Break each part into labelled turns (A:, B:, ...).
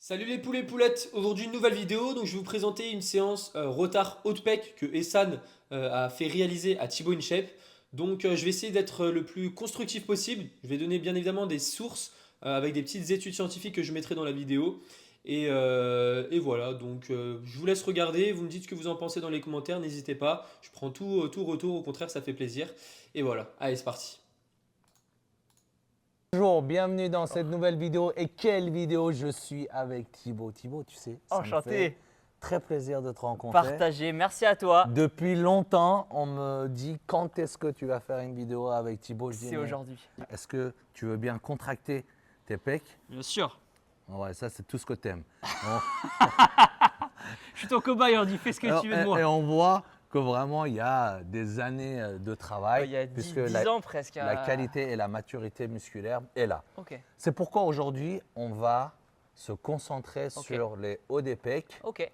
A: Salut les poulets poulettes, aujourd'hui une nouvelle vidéo, donc je vais vous présenter une séance rotard haute pec que Essan a fait réaliser à Thibaut InShape. Donc je vais essayer d'être le plus constructif possible, je vais donner bien évidemment des sources avec des petites études scientifiques que je mettrai dans la vidéo. Et voilà, donc je vous laisse regarder, vous me dites ce que vous en pensez dans les commentaires, n'hésitez pas, je prends tout retour, au contraire ça fait plaisir. Et voilà, allez c'est parti.
B: Bonjour, bienvenue dans cette nouvelle vidéo. Et quelle vidéo je suis avec Thibaut. Thibaut, tu sais, ça me fait
C: Enchanté.
B: très plaisir de te rencontrer.
C: Partagé, merci à toi.
B: Depuis longtemps, on me dit quand est-ce que tu vas faire une vidéo avec Thibaut. Je dis,
C: C'est
B: mais
C: aujourd'hui.
B: est-ce que tu veux bien contracter tes pecs?
C: Bien sûr.
B: Ouais, ça c'est tout ce que tu aimes.
C: Je suis ton cobaye, on dit fais ce que tu veux de moi.
B: Et on voit que vraiment il y a des années de travail.
C: Il y a 10,
B: puisque
C: 10 ans presque.
B: la qualité et la maturité musculaire est là.
C: Ok,
B: C'est pourquoi aujourd'hui, on va se concentrer sur les hauts des pecs.
C: ok.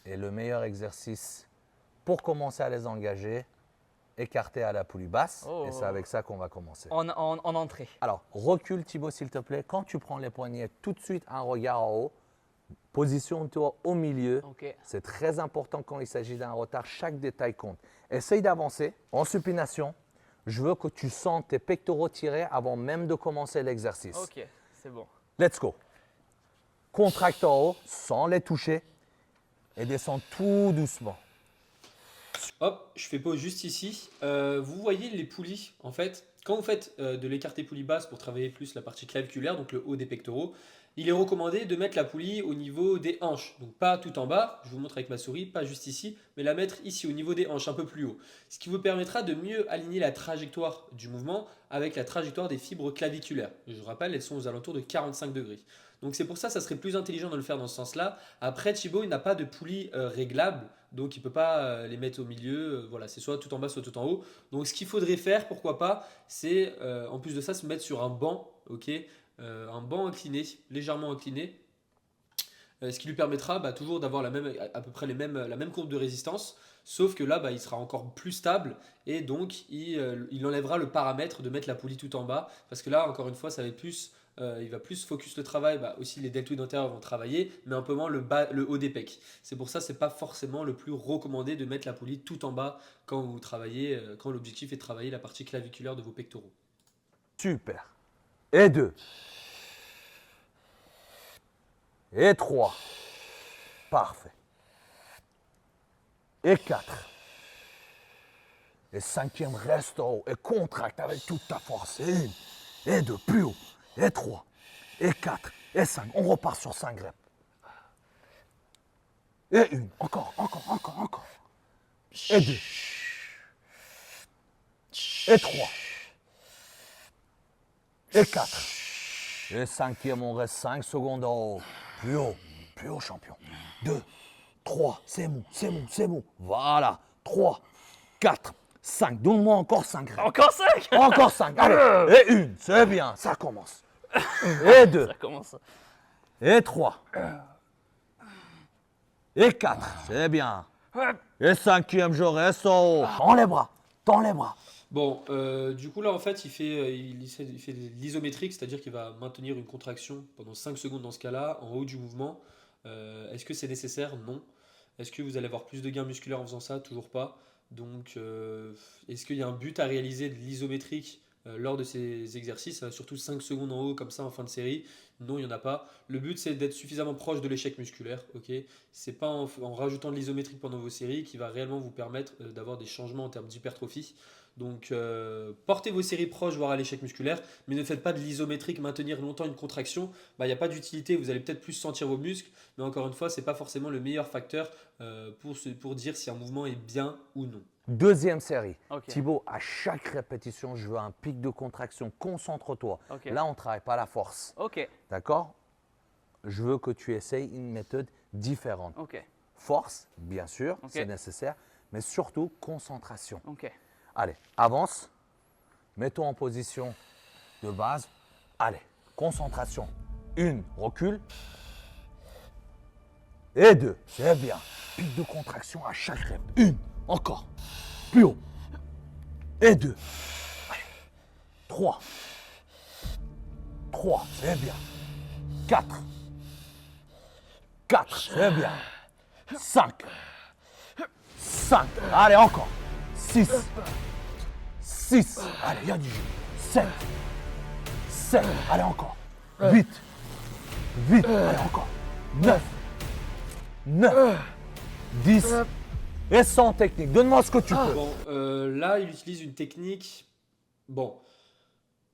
B: Et le meilleur exercice pour commencer à les engager, écarté à la poulie basse.
C: Oh.
B: Et c'est avec ça qu'on va commencer.
C: En entrée.
B: Alors, recule Thibaut s'il te plaît. Quand tu prends les poignets, tout de suite un regard en haut. Positionne-toi au milieu.
C: Ok.
B: C'est très important quand il s'agit d'un retard. Chaque détail compte. Essaye d'avancer en supination. Je veux que tu sentes tes pectoraux tirés avant même de commencer l'exercice.
C: Ok, c'est bon.
B: Let's go. Contracte en haut sans les toucher et descends tout doucement.
A: Hop, je fais pause juste ici. Vous voyez les poulies, en fait, quand vous faites de l'écarté poulie basse pour travailler plus la partie claviculaire, donc le haut des pectoraux, il est recommandé de mettre la poulie au niveau des hanches. Donc pas tout en bas, je vous montre avec ma souris, pas juste ici, mais la mettre ici au niveau des hanches, un peu plus haut. Ce qui vous permettra de mieux aligner la trajectoire du mouvement avec la trajectoire des fibres claviculaires. Je vous rappelle, elles sont aux alentours de 45 degrés. Donc c'est pour ça serait plus intelligent de le faire dans ce sens-là. Après, Thibaut, il n'a pas de poulie réglable, donc il ne peut pas les mettre au milieu. Voilà, c'est soit tout en bas, soit tout en haut. Donc ce qu'il faudrait faire, pourquoi pas, c'est en plus de ça, se mettre sur un banc, ok, un banc incliné, légèrement incliné, ce qui lui permettra toujours d'avoir à peu près la même courbe de résistance, sauf que là, il sera encore plus stable et donc il enlèvera le paramètre de mettre la poulie tout en bas, parce que là, encore une fois, ça va plus, il va plus focus le travail, aussi les deltoïdes antérieurs vont travailler, mais un peu moins le haut des pecs. C'est pour ça que ce n'est pas forcément le plus recommandé de mettre la poulie tout en bas quand vous travaillez, quand l'objectif est de travailler la partie claviculaire de vos pectoraux.
B: Super. Et 2. Et 3. Parfait. Et 4. Et 5e, reste en haut. Et contracte avec toute ta force. Et 1. Et 2. Plus haut. Et 3. Et 4. Et 5. On repart sur 5 reps. Et 1. Encore. Et 2. Et 3. Et 4. Et 5e, on reste 5 secondes en haut. Plus haut champion. 2, 3, c'est mou. Voilà. 3, 4, 5. Donne-moi encore 5 reps.
C: Encore 5.
B: Encore 5. Allez. Et 1, c'est bien, ça commence. Et 2.
C: Ça commence.
B: Et 3. Et 4, c'est bien. Et 5e, je reste en haut. Tends les bras.
A: Bon, du coup là en fait il fait de l'isométrique, c'est-à-dire qu'il va maintenir une contraction pendant 5 secondes dans ce cas-là, en haut du mouvement. Est-ce que c'est nécessaire? Non. Est-ce que vous allez avoir plus de gains musculaires en faisant ça? Toujours pas. Donc est-ce qu'il y a un but à réaliser de l'isométrique lors de ces exercices, surtout 5 secondes en haut comme ça en fin de série? Non, il n'y en a pas. Le but c'est d'être suffisamment proche de l'échec musculaire, ok? C'est pas en rajoutant de l'isométrique pendant vos séries qui va réellement vous permettre d'avoir des changements en termes d'hypertrophie. Donc portez vos séries proches, voire à l'échec musculaire, mais ne faites pas de l'isométrique, maintenir longtemps une contraction, il n'y a pas d'utilité, vous allez peut-être plus sentir vos muscles, mais encore une fois, ce n'est pas forcément le meilleur facteur pour dire si un mouvement est bien ou non.
B: 2e série.
C: Ok.
B: Thibaut, à chaque répétition, je veux un pic de contraction. Concentre-toi.
C: Ok.
B: Là, on ne travaille pas la force.
C: Ok,
B: D'accord? Je veux que tu essayes une méthode différente.
C: ok,
B: Force, bien sûr,
C: Ok.
B: c'est nécessaire, mais surtout concentration.
C: ok.
B: Allez, avance. Mets-toi en position de base. Allez, concentration. 1, recule. Et 2, c'est bien. Pic de contraction à chaque rep. 1, encore. Plus haut. Et 2. 3. 3, c'est bien. 4. 4, c'est bien. 5. 5. Allez, encore. 6. 6. Allez, il y a du jeu. 7. 7. Allez, encore. 8. 8. Allez, encore. 9. 9. 10. Et sans technique. Donne-moi ce que tu peux.
A: Bon, là, il utilise une technique. Bon,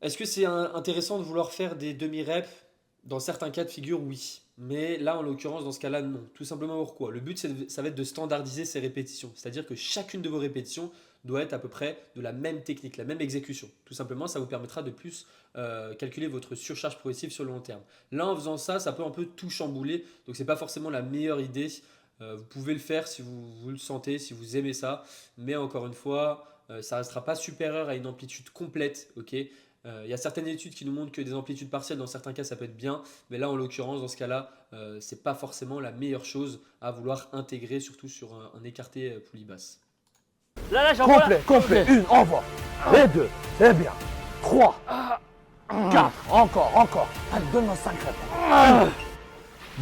A: est-ce que c'est intéressant de vouloir faire des demi-reps? Dans certains cas de figure, oui. Mais là, en l'occurrence, dans ce cas-là, non. Tout simplement pourquoi? Le but, ça va être de standardiser ces répétitions. C'est-à-dire que chacune de vos répétitions doit être à peu près de la même technique, la même exécution. Tout simplement, ça vous permettra de plus calculer votre surcharge progressive sur le long terme. Là, en faisant ça, ça peut un peu tout chambouler. Donc, ce n'est pas forcément la meilleure idée. Vous pouvez le faire si vous le sentez, si vous aimez ça. Mais encore une fois, ça ne restera pas supérieur à une amplitude complète. Ok. Il y a certaines études qui nous montrent que des amplitudes partielles, dans certains cas, ça peut être bien. Mais là, en l'occurrence, dans ce cas-là, ce n'est pas forcément la meilleure chose à vouloir intégrer, surtout sur un écarté poulie basse.
C: Là, j'en vois.
B: Complet, complet. 1, envoie. Et 2, c'est bien. 3. 4. Encore. Allez, donne-moi 5 reps.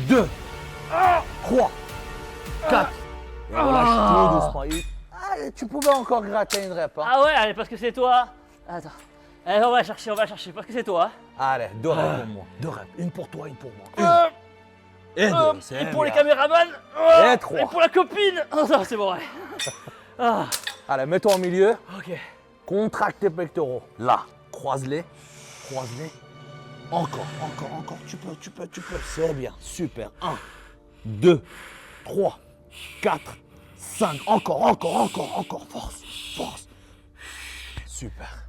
B: 2. 3. 4. Et relâche tout doucement. Allez, tu pouvais encore gratter une rep. Hein.
C: Ah ouais, allez, parce que c'est toi. Attends. Allez, on va chercher, parce que c'est toi.
B: Allez, 2 reps pour moi. 2 reps. Une pour toi, une pour moi. Et 2, c'est
C: Et pour les
B: bien.
C: caméramans.
B: Et 3.
C: Et pour la copine. Oh, ça, c'est bon, ouais. Ah,
B: Allez, mets-toi au milieu.
C: ok.
B: Contracte tes pectoraux. Là, croise-les. Croise-les. Encore. Tu peux. C'est bien. Super. 1, 2, 3, 4, 5. Encore. Force. Super.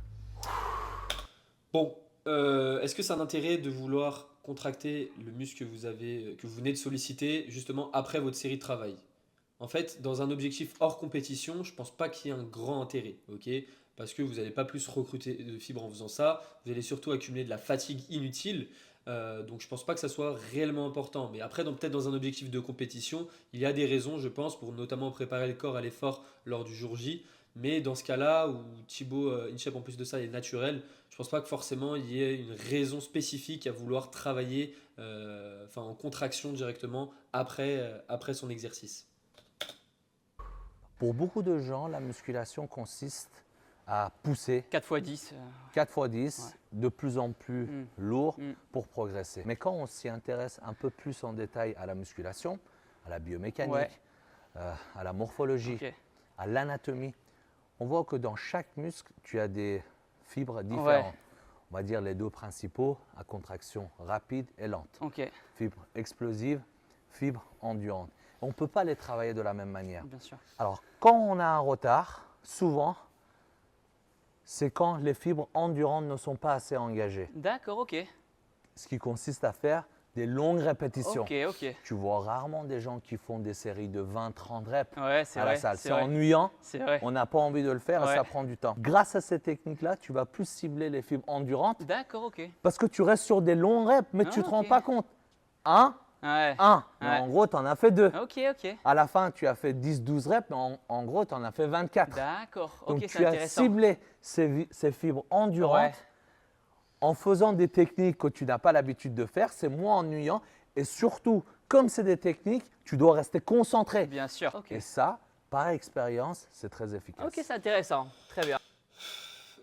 A: Bon, est-ce que c'est un intérêt de vouloir contracter le muscle que vous venez de solliciter justement après votre série de travail? En fait, dans un objectif hors compétition, je ne pense pas qu'il y ait un grand intérêt, ok? Parce que vous n'allez pas plus recruter de fibres en faisant ça, vous allez surtout accumuler de la fatigue inutile. Donc je ne pense pas que ça soit réellement important. Mais après, peut-être dans un objectif de compétition, il y a des raisons, je pense, pour notamment préparer le corps à l'effort lors du jour J. Mais dans ce cas-là, où Thibaut InShape en plus de ça est naturel, je ne pense pas que forcément il y ait une raison spécifique à vouloir travailler en contraction directement après son exercice.
B: Pour beaucoup de gens, la musculation consiste à pousser
C: 4 x 10.
B: 4 x 10
C: Ouais.
B: de plus en plus lourd
C: Mm.
B: pour progresser. Mais quand on s'y intéresse un peu plus en détail à la musculation, à la biomécanique,
C: Ouais.
B: à la morphologie,
C: Ok.
B: à l'anatomie, on voit que dans chaque muscle, tu as des fibres différentes.
C: Ouais.
B: On va dire les deux principaux à contraction rapide et lente.
C: Ok,
B: Fibres explosives, fibres endurantes. On ne peut pas les travailler de la même manière.
C: bien sûr.
B: Alors, quand on a un retard, souvent, c'est quand les fibres endurantes ne sont pas assez engagées.
C: D'accord, ok.
B: Ce qui consiste à faire des longues répétitions.
C: Ok.
B: Tu vois rarement des gens qui font des séries de 20-30 reps
C: Ouais, c'est
B: à la
C: vrai.
B: salle.
C: C'est
B: C'est
C: vrai.
B: ennuyant,
C: C'est vrai.
B: on n'a pas envie de le faire et
C: Ouais.
B: ça prend du temps. Grâce à ces techniques-là, tu vas plus cibler les fibres endurantes
C: D'accord, ok.
B: parce que tu restes sur des longs reps, mais tu ne te rends
C: ok.
B: pas compte. Un,
C: Ouais.
B: mais
C: Ouais.
B: en gros, tu en as fait 2.
C: Ok.
B: À la fin, tu as fait 10-12 reps, mais en gros, tu en as fait 24.
C: D'accord.
B: Donc,
C: Ok,
B: tu
C: c'est
B: as
C: intéressant.
B: ciblé ces fibres endurantes
C: Ouais.
B: en faisant des techniques que tu n'as pas l'habitude de faire. C'est moins ennuyant. Et surtout, comme c'est des techniques, tu dois rester concentré.
C: Bien sûr. Ok.
B: Et ça, par expérience, c'est très efficace.
C: Ok, c'est intéressant. Très bien.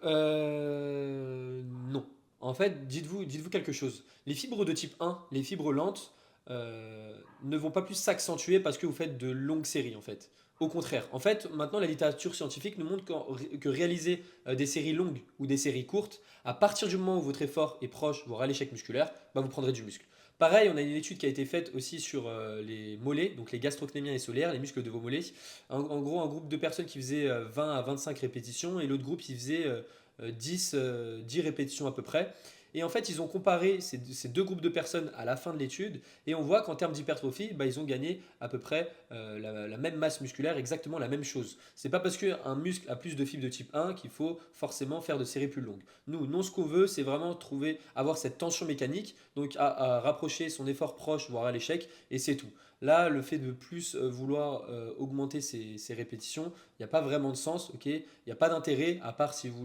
A: Non. En fait, dites-vous quelque chose. Les fibres de type 1, les fibres lentes, ne vont pas plus s'accentuer parce que vous faites de longues séries en fait. Au contraire, en fait, maintenant la littérature scientifique nous montre que réaliser des séries longues ou des séries courtes, à partir du moment où votre effort est proche, voire à l'échec musculaire, vous prendrez du muscle. Pareil, on a une étude qui a été faite aussi sur les mollets, donc les gastrocnémiens et solaires, les muscles de vos mollets. En gros, un groupe de personnes qui faisait 20 à 25 répétitions et l'autre groupe qui faisait 10 répétitions à peu près. Et en fait, ils ont comparé ces deux groupes de personnes à la fin de l'étude et on voit qu'en termes d'hypertrophie, ils ont gagné à peu près la même masse musculaire, exactement la même chose. C'est pas parce qu'un muscle a plus de fibres de type 1 qu'il faut forcément faire de séries plus longues. Nous, non, ce qu'on veut, c'est vraiment avoir cette tension mécanique, donc à rapprocher son effort proche, voire à l'échec, et c'est tout. Là, le fait de plus vouloir augmenter ces répétitions, il n'y a pas vraiment de sens, ok? Il n'y a pas d'intérêt, à part si vous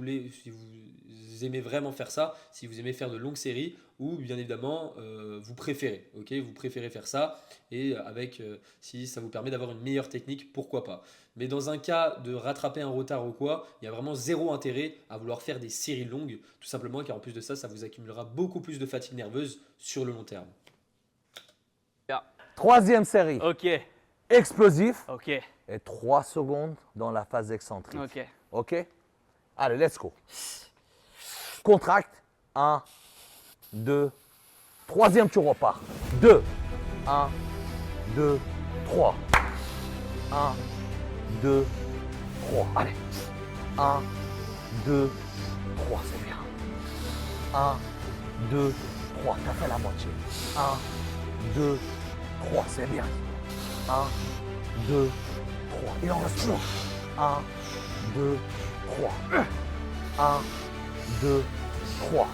A: aimez vraiment faire ça, si vous aimez faire de longues séries ou bien évidemment vous préférez. Ok, vous préférez faire ça et si ça vous permet d'avoir une meilleure technique, pourquoi pas. Mais dans un cas de rattraper un retard ou quoi, il y a vraiment zéro intérêt à vouloir faire des séries longues, tout simplement car en plus de ça, ça vous accumulera beaucoup plus de fatigue nerveuse sur le long terme.
B: Troisième série,
C: Ok,
B: explosif
C: ok,
B: et 3 secondes dans la phase excentrique.
C: ok.
B: Ok? Allez, let's go. Contracte. 1, 2, troisième, tu repars. 2, 1, 2, 3. 1, 2, 3. Allez. 1, 2, 3, c'est bien. 1, 2, 3, t'as fait la moitié. 1, 2, 3, c'est bien. 1, 2, 3. Il en reste plus. 1, 2, 3. 1, 2, 3.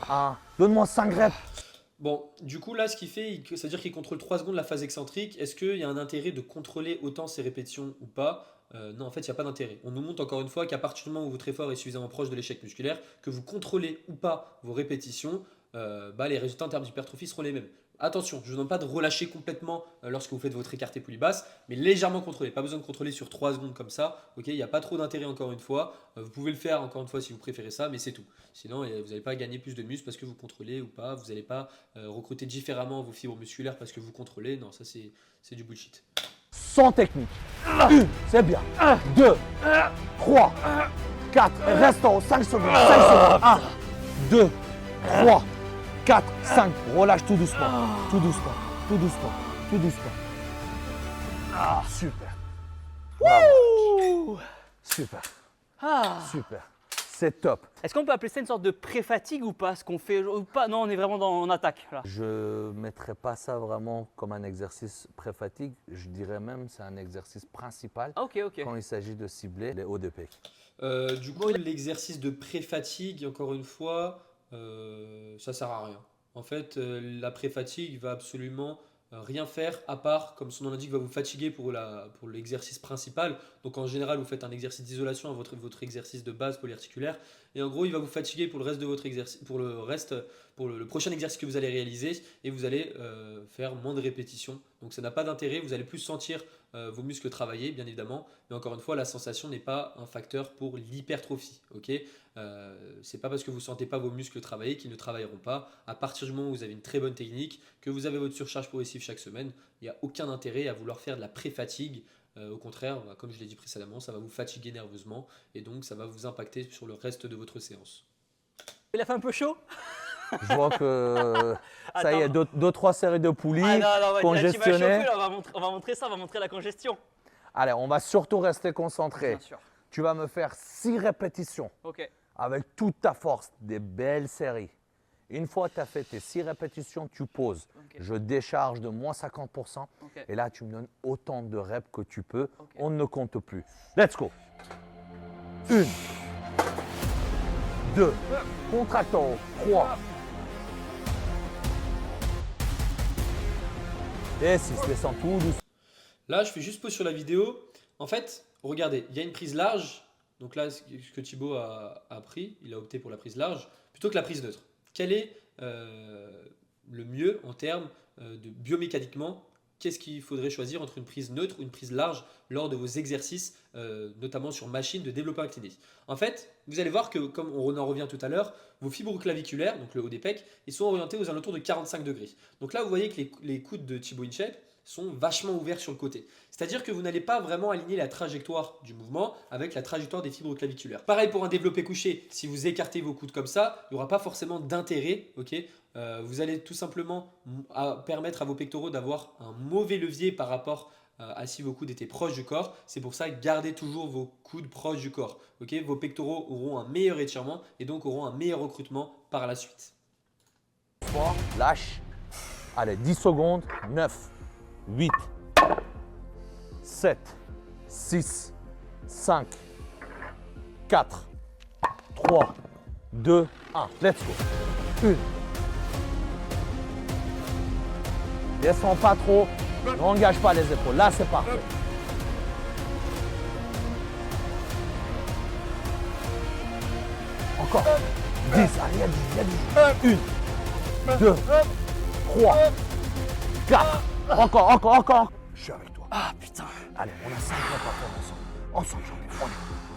B: 1. Donne-moi 5 reps.
A: Bon, du coup là, ce qu'il fait, c'est-à-dire qu'il contrôle 3 secondes la phase excentrique. Est-ce qu'il y a un intérêt de contrôler autant ces répétitions ou pas? Non, en fait, il n'y a pas d'intérêt. On nous montre encore une fois qu'à partir du moment où votre effort est suffisamment proche de l'échec musculaire, que vous contrôlez ou pas vos répétitions, les résultats en termes d'hypertrophie seront les mêmes. Attention, je ne vous demande pas de relâcher complètement lorsque vous faites votre écarté poulie basse, mais légèrement contrôlé. Pas besoin de contrôler sur 3 secondes comme ça. Ok, il n'y a pas trop d'intérêt encore une fois. Vous pouvez le faire encore une fois si vous préférez ça, mais c'est tout. Sinon, vous n'allez pas gagner plus de muscles parce que vous contrôlez ou pas. Vous n'allez pas recruter différemment vos fibres musculaires parce que vous contrôlez. Non, ça c'est du bullshit.
B: Sans technique. 1, c'est bien. 2, 3, 4. Reste en haut. 5 secondes. 5 secondes. 1, 2, 3, 4, 5. Relâche tout doucement. Tout doucement. Tout doucement. Tout doucement. Ah, super. Bravo. Super.
C: Ah.
B: Super. C'est top.
C: Est-ce qu'on peut appeler ça une sorte de pré-fatigue ou pas? Ce qu'on fait ou pas? Non, on est vraiment en attaque là.
B: Je ne mettrais pas ça vraiment comme un exercice pré-fatigue. Je dirais même que c'est un exercice principal
C: Ah, ok, ok.
B: quand il s'agit de cibler les hauts de pec.
A: Du coup, l'exercice de pré-fatigue, encore une fois, ça sert à rien. En fait, la pré-fatigue va absolument rien faire à part, comme son nom l'indique, va vous fatiguer pour l'exercice principal. Donc en général, vous faites un exercice d'isolation à votre exercice de base polyarticulaire. Et en gros, il va vous fatiguer pour le reste de votre exercice, pour le prochain exercice que vous allez réaliser, et vous allez faire moins de répétitions. Donc ça n'a pas d'intérêt. Vous allez plus sentir vos muscles travailler, bien évidemment. Mais encore une fois, la sensation n'est pas un facteur pour l'hypertrophie. Ok, c'est pas parce que vous ne sentez pas vos muscles travailler qu'ils ne travailleront pas. À partir du moment où vous avez une très bonne technique, que vous avez votre surcharge progressive chaque semaine, il n'y a aucun intérêt à vouloir faire de la pré-fatigue. Au contraire, comme je l'ai dit précédemment, ça va vous fatiguer nerveusement et donc ça va vous impacter sur le reste de votre séance.
C: Il a fait un peu chaud?
B: Je vois que ça y est,
C: Attends.
B: 2-3 séries de poulies
C: Ah non, là, tu vas chauffer,
B: congestionnées.
C: là, on va montrer ça, on va montrer la congestion.
B: Allez, on va surtout rester concentré.
C: Bien sûr.
B: Tu vas me faire 6 répétitions
C: Ok.
B: avec toute ta force, des belles séries. Une fois que tu as fait tes 6 répétitions, tu poses.
C: Ok.
B: Je décharge de moins 50%.
C: Ok.
B: Et là, tu me donnes autant de reps que tu peux.
C: Ok.
B: On ne compte plus. Let's go. 1, 2, contracte en haut. 3. Et 6, descends tout doucement.
A: Là, je fais juste pause sur la vidéo. En fait, regardez, il y a une prise large. Donc là, ce que Thibaut a pris, il a opté pour la prise large plutôt que la prise neutre. Quel est le mieux en termes de biomécaniquement? Qu'est-ce qu'il faudrait choisir entre une prise neutre ou une prise large lors de vos exercices, notamment sur machine de développement incliné? En fait, vous allez voir que, comme on en revient tout à l'heure, vos fibres claviculaires, donc le haut des pecs, ils sont orientés aux alentours de 45 degrés. Donc là, vous voyez que les coudes de Thibaut InShape sont vachement ouverts sur le côté. C'est-à-dire que vous n'allez pas vraiment aligner la trajectoire du mouvement avec la trajectoire des fibres claviculaires. Pareil pour un développé couché, si vous écartez vos coudes comme ça, il n'y aura pas forcément d'intérêt. Okay, vous allez tout simplement permettre à vos pectoraux d'avoir un mauvais levier par rapport à si vos coudes étaient proches du corps. C'est pour ça, gardez toujours vos coudes proches du corps. Okay, vos pectoraux auront un meilleur étirement et donc auront un meilleur recrutement par la suite.
B: Lâche. Allez, 10 secondes. 9, 8, 7, 6, 5, 4, 3, 2, 1. Let's go. 1. Descends pas trop. N'engage pas les épaules. Là, c'est parfait. Encore. 10. Allez, il y a 1, 2, 3, 4. Encore. Je suis avec toi.
C: Ah putain.
B: Allez, on a 5 repas pour ensemble. Ensemble,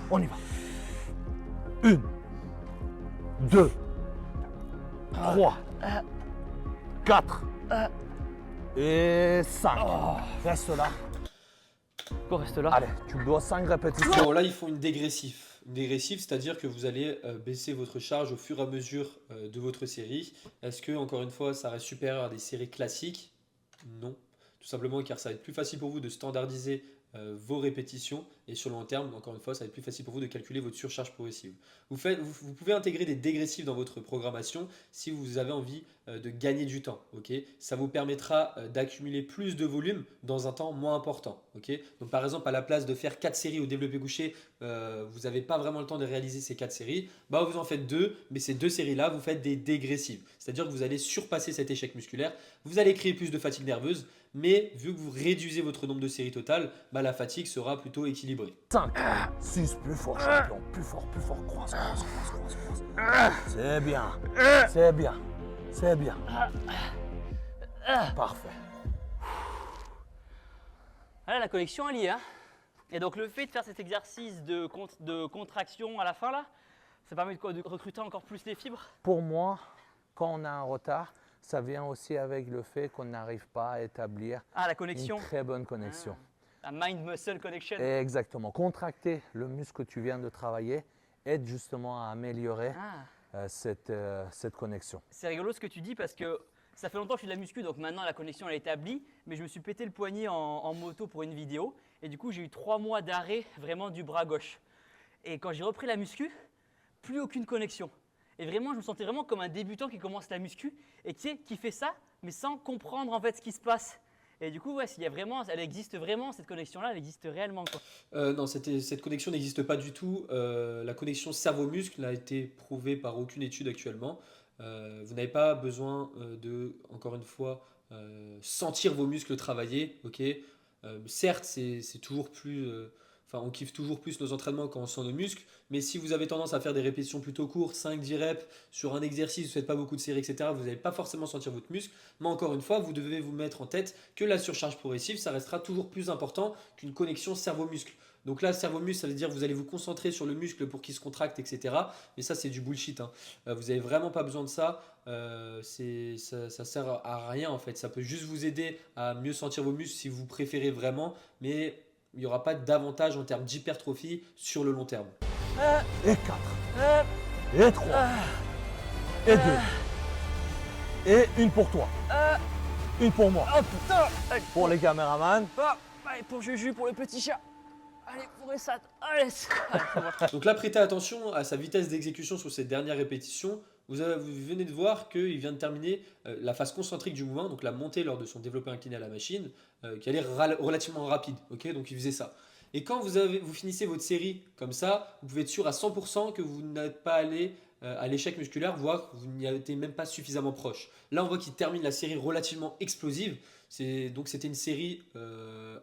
B: on y va. 1, 2, 3, 4 et 5. Reste là.
C: Go, reste là.
B: Allez, tu me dois 5 répétitions.
A: Bon, là, ils font une dégressive. Une dégressive, c'est-à-dire que vous allez baisser votre charge au fur et à mesure de votre série. Est-ce que, encore une fois, ça reste supérieur à des séries classiques? Non. Tout simplement car ça va être plus facile pour vous de standardiser vos répétitions et sur le long terme, encore une fois, ça va être plus facile pour vous de calculer votre surcharge progressive. Vous pouvez intégrer des dégressifs dans votre programmation si vous avez envie de gagner du temps. Ok, ça vous permettra d'accumuler plus de volume dans un temps moins important. Ok, donc par exemple, à la place de faire 4 séries au développé couché, vous n'avez pas vraiment le temps de réaliser ces 4 séries, bah vous en faites 2, mais ces 2 séries-là, vous faites des dégressives. C'est-à-dire que vous allez surpasser cet échec musculaire, vous allez créer plus de fatigue nerveuse, mais vu que vous réduisez votre nombre de séries totales, bah, la fatigue sera plutôt équilibrée.
B: 5, 6, plus fort champion, plus fort, croise. C'est bien. Parfait.
C: Voilà, la connexion elle y est. Hein. Et donc le fait de faire cet exercice de contraction à la fin là, ça permet de recruter encore plus les fibres.
B: Pour moi, quand on a un retard, ça vient aussi avec le fait qu'on n'arrive pas à établir
C: la connexion.
B: une très bonne connexion.
C: La mind-muscle connection.
B: Exactement. Contracter le muscle que tu viens de travailler aide justement à améliorer cette connexion.
C: C'est rigolo ce que tu dis parce que ça fait longtemps que je fais de la muscu, donc maintenant la connexion elle est établie, mais je me suis pété le poignet en moto pour une vidéo et du coup j'ai eu 3 mois d'arrêt vraiment du bras gauche. Et quand j'ai repris la muscu, plus aucune connexion. Et vraiment, je me sentais vraiment comme un débutant qui commence la muscu et qui fait ça, mais sans comprendre en fait ce qui se passe. Et du coup, ouais, elle existe vraiment, cette connexion-là, elle existe réellement. Quoi.
A: Non, cette connexion n'existe pas du tout. La connexion cerveau-muscle n'a été prouvée par aucune étude actuellement. Vous n'avez pas besoin de, encore une fois, sentir vos muscles travailler. Ok. Certes, c'est toujours plus... on kiffe toujours plus nos entraînements quand on sent nos muscles, mais si vous avez tendance à faire des répétitions plutôt courtes, 5-10 reps sur un exercice, vous ne faites pas beaucoup de séries, etc., vous n'allez pas forcément sentir votre muscle. Mais encore une fois, vous devez vous mettre en tête que la surcharge progressive, ça restera toujours plus important qu'une connexion cerveau-muscle. Donc là, cerveau-muscle, ça veut dire que vous allez vous concentrer sur le muscle pour qu'il se contracte, etc. Mais ça, c'est du bullshit. Hein. Vous n'avez vraiment pas besoin de ça. Ça sert à rien en fait. Ça peut juste vous aider à mieux sentir vos muscles si vous préférez vraiment, mais il n'y aura pas d'avantage en termes d'hypertrophie sur le long terme.
B: Et 4, et 3, et 2, et une pour toi, une pour moi.
C: Oh putain.
B: Pour les caméramans.
C: Allez, pour Juju, pour le petit chat. Allez, pour Essad. Allez, c'est bon.
A: Donc là, prêtez attention à sa vitesse d'exécution sur ces dernières répétitions. Vous venez de voir qu'il vient de terminer la phase concentrique du mouvement, donc la montée lors de son développé incliné à la machine, qui allait relativement rapide. Okay, donc il faisait ça. Et quand vous finissez votre série comme ça, vous pouvez être sûr à 100% que vous n'êtes pas allé à l'échec musculaire, voire vous n'y avez été même pas suffisamment proche. Là, on voit qu'il termine la série relativement explosive. Donc c'était une série,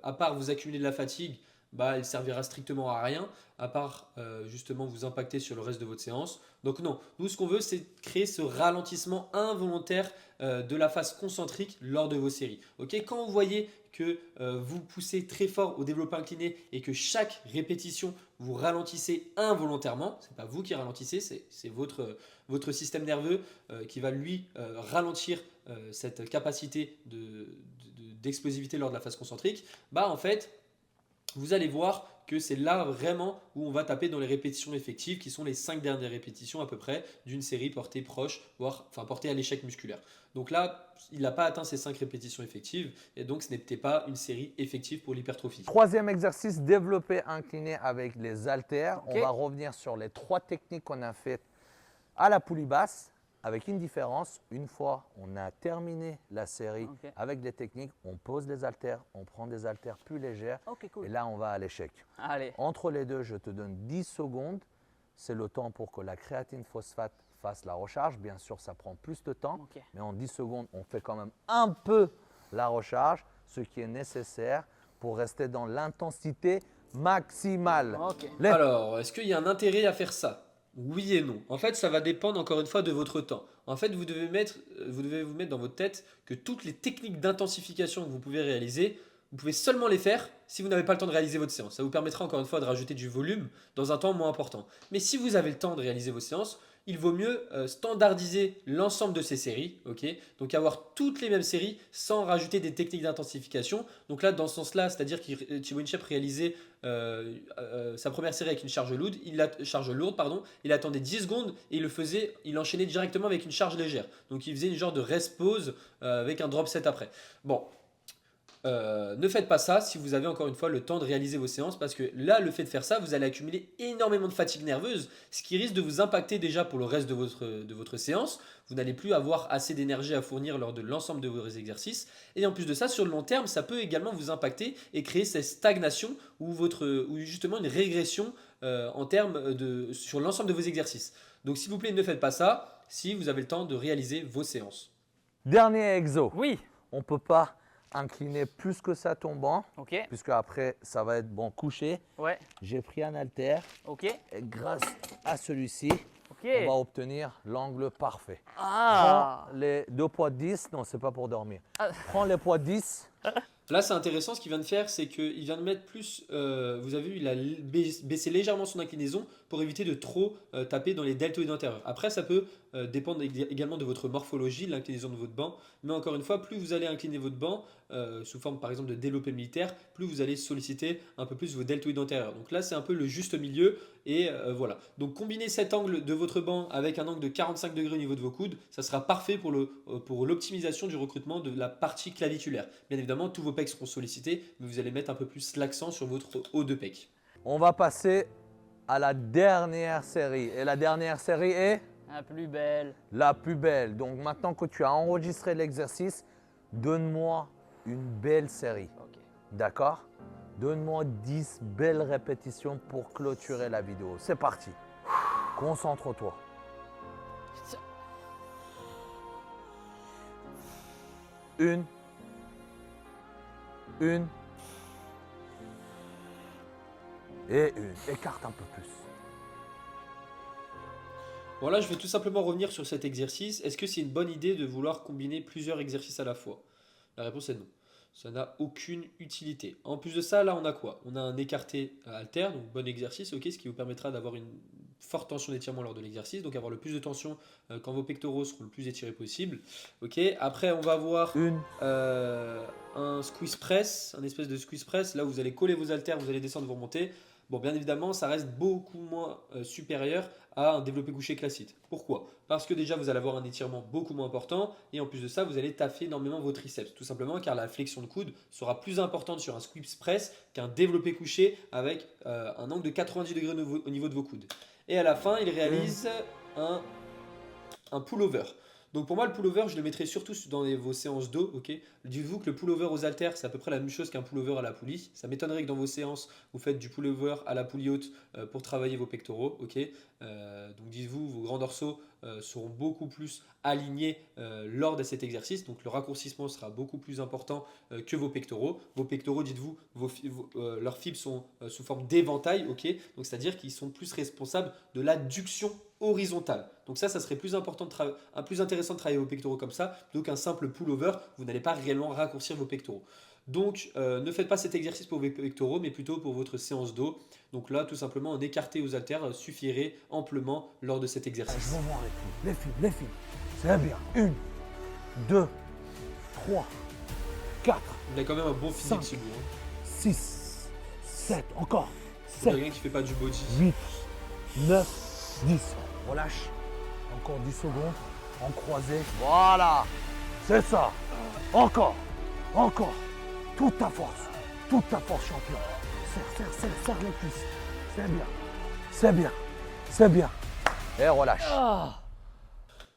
A: à part vous accumuler de la fatigue, bah, elle servira strictement à rien, à part justement vous impacter sur le reste de votre séance. Donc non, nous ce qu'on veut c'est créer ce ralentissement involontaire de la phase concentrique lors de vos séries. Okay, quand vous voyez que vous poussez très fort au développé incliné et que chaque répétition vous ralentissez involontairement, ce n'est pas vous qui ralentissez, c'est votre système nerveux qui va lui ralentir cette capacité d'explosivité lors de la phase concentrique, bah en fait vous allez voir que c'est là vraiment où on va taper dans les répétitions effectives qui sont les 5 dernières répétitions à peu près d'une série portée proche, voire portée à l'échec musculaire. Donc là, il n'a pas atteint ces 5 répétitions effectives et donc ce n'était pas une série effective pour l'hypertrophie.
B: Troisième exercice, développé incliné avec les haltères.
C: Okay.
B: On va revenir sur les 3 techniques qu'on a faites à la poulie basse. Avec une différence, une fois on a terminé la série avec les techniques, on pose les haltères, on prend des haltères plus légères
C: Cool.
B: et là on va à l'échec.
C: Allez.
B: Entre les deux, je te donne 10 secondes. C'est le temps pour que la créatine phosphate fasse la recharge. Bien sûr, ça prend plus de temps, mais en 10 secondes, on fait quand même un peu la recharge, ce qui est nécessaire pour rester dans l'intensité maximale.
A: Alors, est-ce qu'il y a un intérêt à faire ça? Oui et non. En fait, ça va dépendre encore une fois de votre temps. En fait, vous devez vous mettre dans votre tête que toutes les techniques d'intensification que vous pouvez réaliser, vous pouvez seulement les faire si vous n'avez pas le temps de réaliser votre séance. Ça vous permettra encore une fois de rajouter du volume dans un temps moins important. Mais si vous avez le temps de réaliser vos séances, il vaut mieux standardiser l'ensemble de ces séries, ok? Donc avoir toutes les mêmes séries sans rajouter des techniques d'intensification. Donc là, dans ce sens-là, c'est-à-dire que Thibaut Inchep réalisait sa première série avec une charge lourde, pardon, il attendait 10 secondes et il enchaînait directement avec une charge légère. Donc il faisait une genre de rest pause avec un drop set après. Bon, ne faites pas ça si vous avez encore une fois le temps de réaliser vos séances parce que là, le fait de faire ça, vous allez accumuler énormément de fatigue nerveuse, ce qui risque de vous impacter déjà pour le reste de votre séance. Vous n'allez plus avoir assez d'énergie à fournir lors de l'ensemble de vos exercices. Et en plus de ça, sur le long terme, ça peut également vous impacter et créer cette stagnation ou justement une régression sur l'ensemble de vos exercices. Donc s'il vous plaît, ne faites pas ça si vous avez le temps de réaliser vos séances.
B: Dernier exo.
C: Oui.
B: On ne peut pas incliner plus que ça ton banc,
C: Ok.
B: puisque après, ça va être bon couché.
C: Ouais.
B: J'ai pris un haltère
C: Ok.
B: et grâce à celui-ci,
C: Ok.
B: on va obtenir l'angle parfait.
C: Ah.
B: Prends les 2 poids de 10. Non, ce n'est pas pour dormir.
C: Ah.
B: Prends les poids de 10.
A: Là, c'est intéressant ce qu'il vient de faire, c'est qu'il vient de mettre plus. Vous avez vu, il a baissé légèrement son inclinaison pour éviter de trop taper dans les deltoïdes antérieurs. Après, ça peut dépendre également de votre morphologie, de l'inclinaison de votre banc. Mais encore une fois, plus vous allez incliner votre banc, sous forme par exemple de développé militaire, plus vous allez solliciter un peu plus vos deltoïdes antérieurs. Donc là, c'est un peu le juste milieu. Et voilà. Donc combiner cet angle de votre banc avec un angle de 45 degrés au niveau de vos coudes, ça sera parfait pour l'optimisation du recrutement de la partie claviculaire. Bien évidemment, tous vos pecs seront sollicités, mais vous allez mettre un peu plus l'accent sur votre haut de pec.
B: On va passer à la dernière série. Et la dernière série est
C: La plus belle.
B: la plus belle. Donc maintenant que tu as enregistré l'exercice, donne-moi une belle série.
C: Ok.
B: D'accord? Donne-moi 10 belles répétitions pour clôturer la vidéo. C'est parti. Concentre-toi. Une. Et une. Écarte un peu plus.
A: Bon là, je vais tout simplement revenir sur cet exercice. Est-ce que c'est une bonne idée de vouloir combiner plusieurs exercices à la fois? La réponse est non. Ça n'a aucune utilité. En plus de ça, là, on a quoi? On a un écarté haltère, donc bon exercice, ok, ce qui vous permettra d'avoir une forte tension d'étirement lors de l'exercice, donc avoir le plus de tension quand vos pectoraux seront le plus étirés possible. Ok. Après, on va avoir
B: Une.
A: un squeeze press, un espèce de squeeze press. Là, vous allez coller vos haltères, vous allez descendre, vous remonter. Bon, bien évidemment, ça reste beaucoup moins supérieur à un développé couché classique. Pourquoi? Parce que déjà, vous allez avoir un étirement beaucoup moins important et en plus de ça, vous allez taffer énormément vos triceps. Tout simplement car la flexion de coude sera plus importante sur un squeeze press qu'un développé couché avec un angle de 90 degrés au niveau de vos coudes. Et à la fin, il réalise un pullover. Donc pour moi, le pullover, je le mettrai surtout dans vos séances dos. Ok. Dites-vous que le pullover aux haltères, c'est à peu près la même chose qu'un pullover à la poulie. Ça m'étonnerait que dans vos séances, vous faites du pullover à la poulie haute pour travailler vos pectoraux. Ok. Donc dites-vous, vos grands dorsaux seront beaucoup plus alignés lors de cet exercice. Donc le raccourcissement sera beaucoup plus important que vos pectoraux. Vos pectoraux, dites-vous, leurs fibres sont sous forme d'éventail. Ok. Donc c'est-à-dire qu'ils sont plus responsables de l'adduction horizontale. Donc ça serait plus intéressant de travailler vos pectoraux comme ça plutôt qu'un simple pullover. Vous n'allez pas réellement raccourcir vos pectoraux. Donc ne faites pas cet exercice pour vos pectoraux, mais plutôt pour votre séance dos. Donc là, tout simplement, un écarté aux haltères suffirait amplement lors de cet
B: Je
A: exercice.
B: veux voir les filles. C'est bien. 1, 2, 3, 4,
A: Il a quand même un bon physique,
B: Cinq.
A: celui.
B: 6, 7, encore.
A: C'est
B: 7,
A: quelqu'un qui fait pas du body.
B: 8, 9, 10. Relâche. Encore 10 secondes. En croisé. Voilà. C'est ça. Encore. Toute ta force, champion. Serre les cuisses. C'est bien. Et relâche.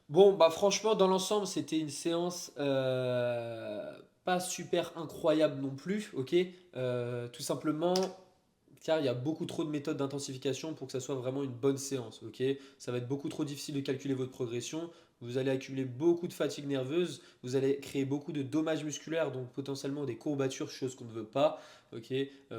A: Bon, bah franchement, dans l'ensemble, c'était une séance pas super incroyable non plus, ok. Tout simplement, car il y a beaucoup trop de méthodes d'intensification pour que ça soit vraiment une bonne séance, ok. Ça va être beaucoup trop difficile de calculer votre progression. Vous allez accumuler beaucoup de fatigue nerveuse, vous allez créer beaucoup de dommages musculaires, donc potentiellement des courbatures, chose qu'on ne veut pas, ok.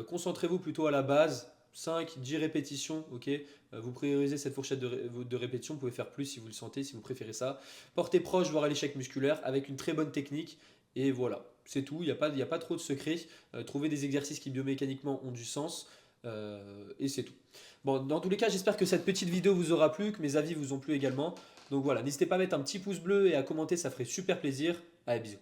A: Concentrez-vous plutôt à la base. 5, 10 répétitions, ok. Vous priorisez cette fourchette de répétitions, vous pouvez faire plus si vous le sentez, si vous préférez ça. Portée proche, voire à l'échec musculaire, avec une très bonne technique. Et voilà, c'est tout, il n'y a pas trop de secret. Trouvez des exercices qui biomécaniquement ont du sens. Et c'est tout. Bon, dans tous les cas, j'espère que cette petite vidéo vous aura plu, que mes avis vous ont plu également. Donc voilà, n'hésitez pas à mettre un petit pouce bleu et à commenter, ça ferait super plaisir. Allez, bisous.